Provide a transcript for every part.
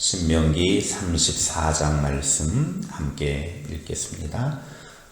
신명기 34장 말씀 함께 읽겠습니다.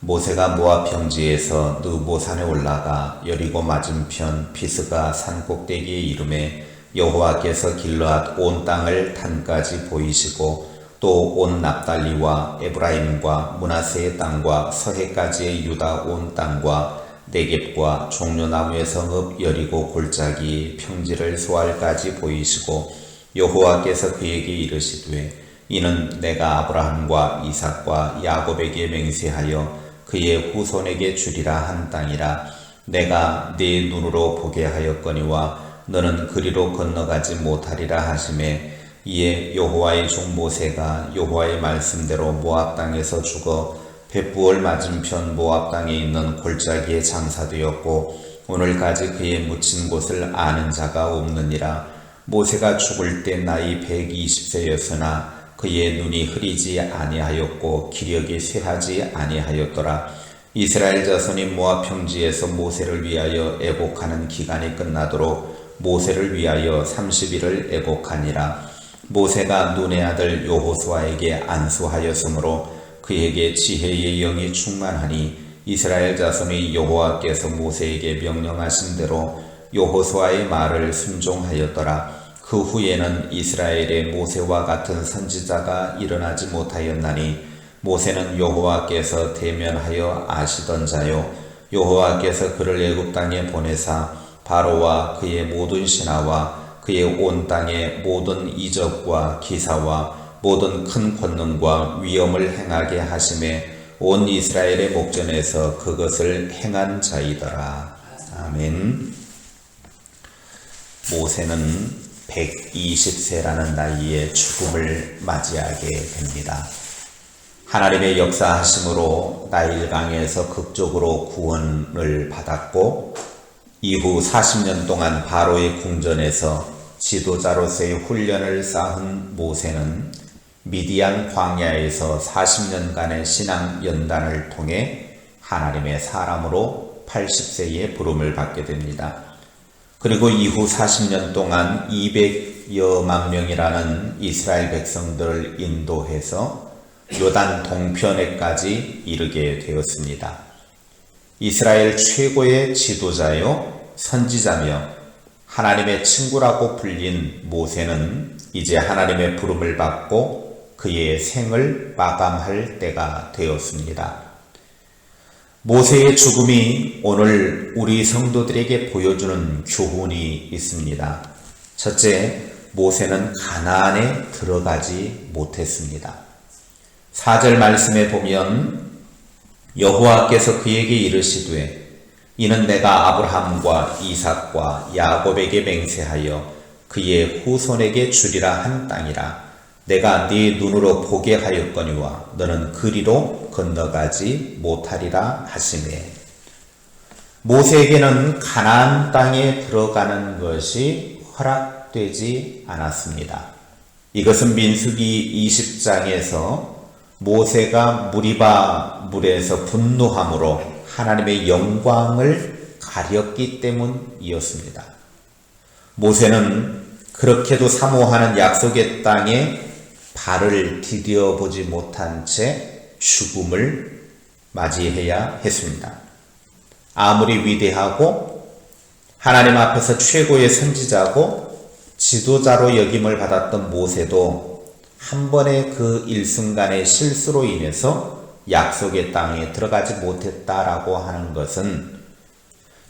모세가 모압 평지에서 느보산에 올라가 여리고 맞은편 비스가 산 꼭대기에 이르매 여호와께서 길르앗 온 땅을 단까지 보이시고 또 온 납달리와 에브라임과 므낫세의 땅과 서해까지의 유다 온 땅과 네겝과 종려나무의 성읍 여리고 골짜기 평지를 소알까지 보이시고 여호와께서 그에게 이르시되 이는 내가 아브라함과 이삭과 야곱에게 맹세하여 그의 후손에게 주리라 한 땅이라. 내가 네 눈으로 보게 하였거니와 너는 그리로 건너가지 못하리라 하시매 이에 여호와의 종 모세가 여호와의 말씀대로 모압 땅에서 죽어 벳부을 맞은편 모압 땅에 있는 골짜기에 장사되었고 오늘까지 그의 묻힌 곳을 아는 자가 없느니라. 모세가 죽을 때 나이 120세였으나 그의 눈이 흐리지 아니하였고 기력이 쇠하지 아니하였더라. 이스라엘 자손이 모압 평지에서 모세를 위하여 애곡하는 기간이 끝나도록 모세를 위하여 30일을 애곡하니라. 모세가 눈의 아들 여호수아에게 안수하였으므로 그에게 지혜의 영이 충만하니 이스라엘 자손이 여호와께서 모세에게 명령하신 대로 여호수아의 말을 순종하였더라. 그 후에는 이스라엘의 모세와 같은 선지자가 일어나지 못하였나니 모세는 여호와께서 대면하여 아시던 자요 여호와께서 그를 애굽 땅에 보내사 바로와 그의 모든 신하와 그의 온 땅의 모든 이적과 기사와 모든 큰 권능과 위엄을 행하게 하심에 온 이스라엘의 목전에서 그것을 행한 자이더라. 아멘. 모세는 120세라는 나이에 죽음을 맞이하게 됩니다. 하나님의 역사하심으로 나일강에서 극적으로 구원을 받았고 이후 40년 동안 바로의 궁전에서 지도자로서의 훈련을 쌓은 모세는 미디안 광야에서 40년간의 신앙 연단을 통해 하나님의 사람으로 80세에 부름을 받게 됩니다. 그리고 이후 40년 동안 200여만 명이라는 이스라엘 백성들을 인도해서 요단 동편에까지 이르게 되었습니다. 이스라엘 최고의 지도자요 선지자며 하나님의 친구라고 불린 모세는 이제 하나님의 부름을 받고 그의 생을 마감할 때가 되었습니다. 모세의 죽음이 오늘 우리 성도들에게 보여주는 교훈이 있습니다. 첫째, 모세는 가나안에 들어가지 못했습니다. 4절 말씀에 보면 여호와께서 그에게 이르시되 이는 내가 아브라함과 이삭과 야곱에게 맹세하여 그의 후손에게 주리라 한 땅이라. 내가 네 눈으로 보게 하였거니와 너는 그리로 건너가지 못하리라 하시매. 모세에게는 가나안 땅에 들어가는 것이 허락되지 않았습니다. 이것은 민수기 20장에서 모세가 무리바 물에서 분노함으로 하나님의 영광을 가렸기 때문이었습니다. 모세는 그렇게도 사모하는 약속의 땅에 발을 디뎌 보지 못한 채 죽음을 맞이해야 했습니다. 아무리 위대하고 하나님 앞에서 최고의 선지자고 지도자로 역임을 받았던 모세도 한 번의 그 일순간의 실수로 인해서 약속의 땅에 들어가지 못했다라고 하는 것은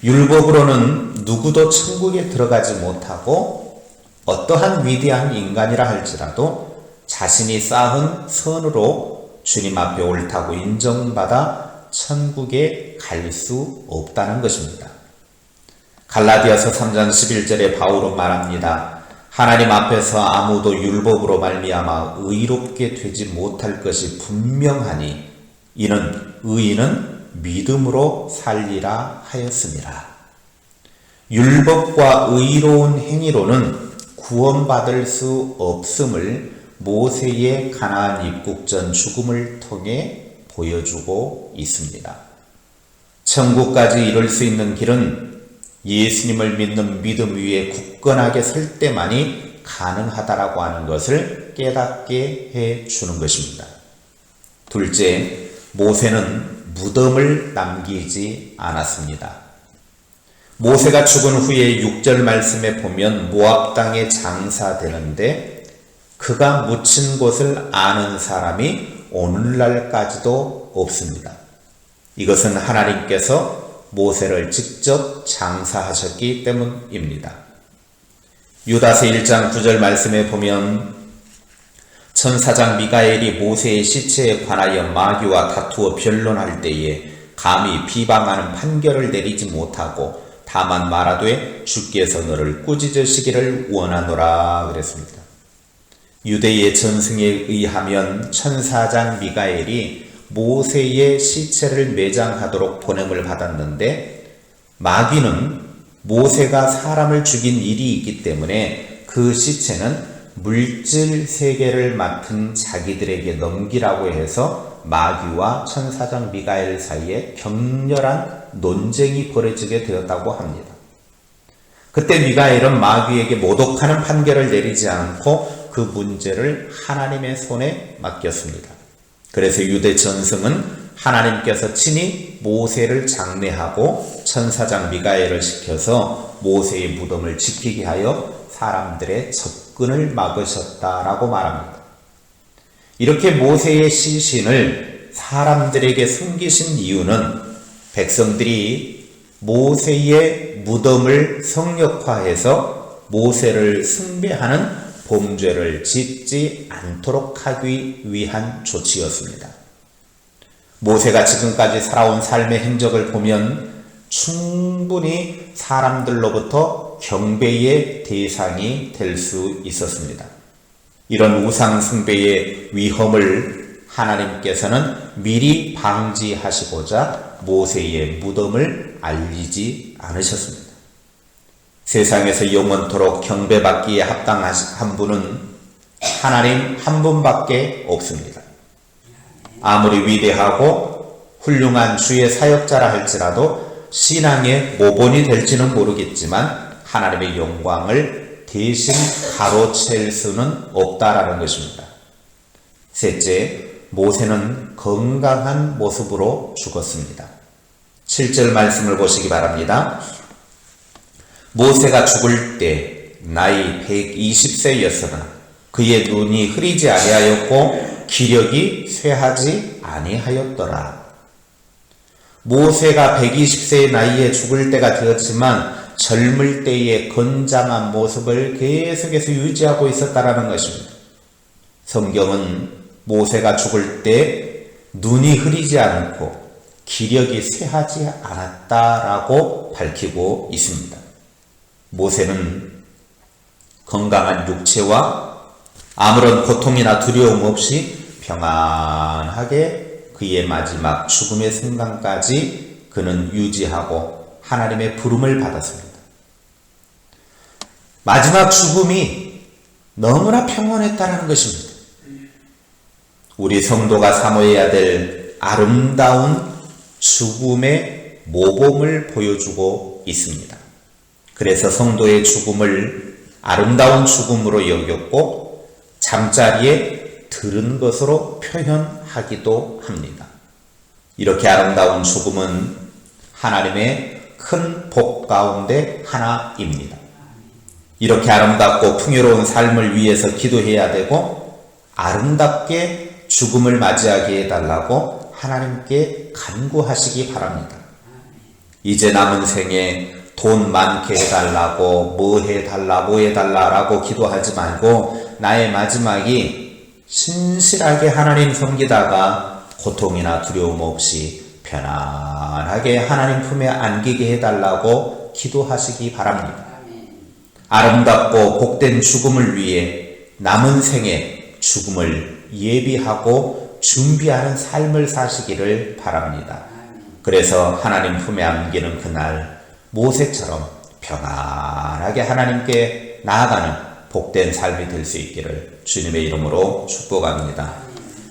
율법으로는 누구도 천국에 들어가지 못하고 어떠한 위대한 인간이라 할지라도 자신이 쌓은 선으로 주님 앞에 옳다고 인정받아 천국에 갈 수 없다는 것입니다. 갈라디아서 3장 11절에 바울은 말합니다. 하나님 앞에서 아무도 율법으로 말미암아 의롭게 되지 못할 것이 분명하니 이는 의인은 믿음으로 살리라 하였습니다. 율법과 의로운 행위로는 구원받을 수 없음을 모세의 가나안 입국 전 죽음을 통해 보여주고 있습니다. 천국까지 이룰 수 있는 길은 예수님을 믿는 믿음 위에 굳건하게 설 때만이 가능하다라고 하는 것을 깨닫게 해 주는 것입니다. 둘째, 모세는 무덤을 남기지 않았습니다. 모세가 죽은 후에 6절 말씀에 보면 모압 땅에 장사되는데 그가 묻힌 곳을 아는 사람이 오늘날까지도 없습니다. 이것은 하나님께서 모세를 직접 장사하셨기 때문입니다. 유다서 1장 9절 말씀에 보면 천사장 미가엘이 모세의 시체에 관하여 마귀와 다투어 변론할 때에 감히 비방하는 판결을 내리지 못하고 다만 말하되 주께서 너를 꾸짖으시기를 원하노라 그랬습니다. 유대의 전승에 의하면 천사장 미가엘이 모세의 시체를 매장하도록 보냄을 받았는데 마귀는 모세가 사람을 죽인 일이 있기 때문에 그 시체는 물질 세계를 맡은 자기들에게 넘기라고 해서 마귀와 천사장 미가엘 사이에 격렬한 논쟁이 벌어지게 되었다고 합니다. 그때 미가엘은 마귀에게 모독하는 판결을 내리지 않고 그 문제를 하나님의 손에 맡겼습니다. 그래서 유대 전승은 하나님께서 친히 모세를 장례하고 천사장 미가엘을 시켜서 모세의 무덤을 지키게 하여 사람들의 접근을 막으셨다라고 말합니다. 이렇게 모세의 시신을 사람들에게 숨기신 이유는 백성들이 모세의 무덤을 성역화해서 모세를 숭배하는 범죄를 짓지 않도록 하기 위한 조치였습니다. 모세가 지금까지 살아온 삶의 행적을 보면 충분히 사람들로부터 경배의 대상이 될 수 있었습니다. 이런 우상 숭배의 위험을 하나님께서는 미리 방지하시고자 모세의 무덤을 알리지 않으셨습니다. 세상에서 영원토록 경배받기에 합당한 분은 하나님 한 분밖에 없습니다. 아무리 위대하고 훌륭한 주의 사역자라 할지라도 신앙의 모본이 될지는 모르겠지만 하나님의 영광을 대신 가로챌 수는 없다라는 것입니다. 셋째, 모세는 건강한 모습으로 죽었습니다. 7절 말씀을 보시기 바랍니다. 모세가 죽을 때 나이 120세였으나 그의 눈이 흐리지 아니하였고 기력이 쇠하지 아니하였더라. 모세가 120세의 나이에 죽을 때가 되었지만 젊을 때의 건장한 모습을 계속해서 유지하고 있었다라는 것입니다. 성경은 모세가 죽을 때 눈이 흐리지 않고 기력이 쇠하지 않았다라고 밝히고 있습니다. 모세는 건강한 육체와 아무런 고통이나 두려움 없이 평안하게 그의 마지막 죽음의 순간까지 그는 유지하고 하나님의 부름을 받았습니다. 마지막 죽음이 너무나 평온했다는 것입니다. 우리 성도가 사모해야 될 아름다운 죽음의 모범을 보여주고 있습니다. 그래서 성도의 죽음을 아름다운 죽음으로 여겼고 잠자리에 들은 것으로 표현하기도 합니다. 이렇게 아름다운 죽음은 하나님의 큰 복 가운데 하나입니다. 이렇게 아름답고 풍요로운 삶을 위해서 기도해야 되고 아름답게 죽음을 맞이하게 해달라고 하나님께 간구하시기 바랍니다. 이제 남은 생에 돈 많게 해달라고 뭐 해달라고 기도하지 말고 나의 마지막이 신실하게 하나님 섬기다가 고통이나 두려움 없이 편안하게 하나님 품에 안기게 해달라고 기도하시기 바랍니다. 아름답고 복된 죽음을 위해 남은 생에 죽음을 예비하고 준비하는 삶을 사시기를 바랍니다. 그래서 하나님 품에 안기는 그날 모세처럼 평안하게 하나님께 나아가는 복된 삶이 될 수 있기를 주님의 이름으로 축복합니다.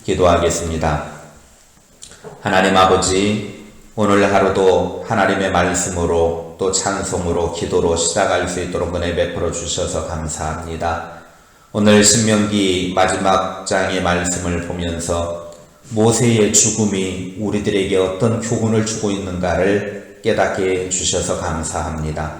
기도하겠습니다. 하나님 아버지, 오늘 하루도 하나님의 말씀으로 또 찬송으로 기도로 시작할 수 있도록 은혜 베풀어 주셔서 감사합니다. 오늘 신명기 마지막 장의 말씀을 보면서 모세의 죽음이 우리들에게 어떤 교훈을 주고 있는가를 깨닫게 해주셔서 감사합니다.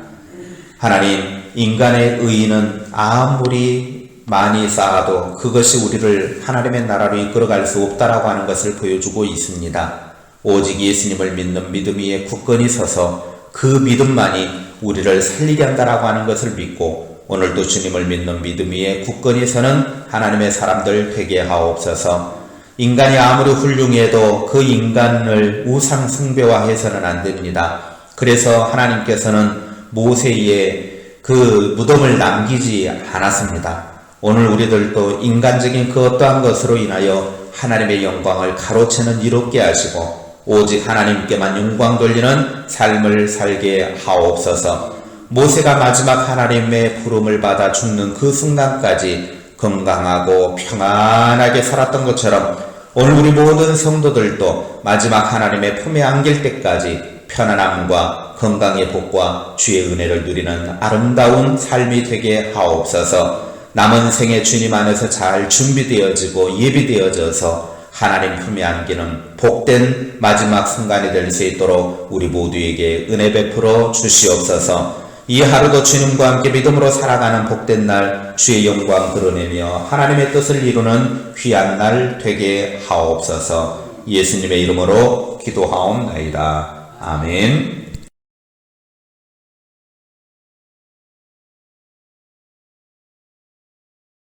하나님, 인간의 의의는 아무리 많이 쌓아도 그것이 우리를 하나님의 나라로 이끌어갈 수 없다라고 하는 것을 보여주고 있습니다. 오직 예수님을 믿는 믿음 위에 굳건히 서서 그 믿음만이 우리를 살리게 한다라고 하는 것을 믿고 오늘도 주님을 믿는 믿음 위에 굳건히 서는 하나님의 사람들 되게 하옵소서. 인간이 아무리 훌륭해도 그 인간을 우상 숭배화해서는 안 됩니다. 그래서 하나님께서는 모세의 그 무덤을 남기지 않았습니다. 오늘 우리들도 인간적인 그 어떠한 것으로 인하여 하나님의 영광을 가로채는 일 없게 하시고 오직 하나님께만 영광 돌리는 삶을 살게 하옵소서. 모세가 마지막 하나님의 부름을 받아 죽는 그 순간까지 건강하고 평안하게 살았던 것처럼 오늘 우리 모든 성도들도 마지막 하나님의 품에 안길 때까지 편안함과 건강의 복과 주의 은혜를 누리는 아름다운 삶이 되게 하옵소서. 남은 생에 주님 안에서 잘 준비되어지고 예비되어져서 하나님 품에 안기는 복된 마지막 순간이 될 수 있도록 우리 모두에게 은혜 베풀어 주시옵소서. 이 하루도 주님과 함께 믿음으로 살아가는 복된 날, 주의 영광 드러내며 하나님의 뜻을 이루는 귀한 날 되게 하옵소서. 예수님의 이름으로 기도하옵나이다. 아멘.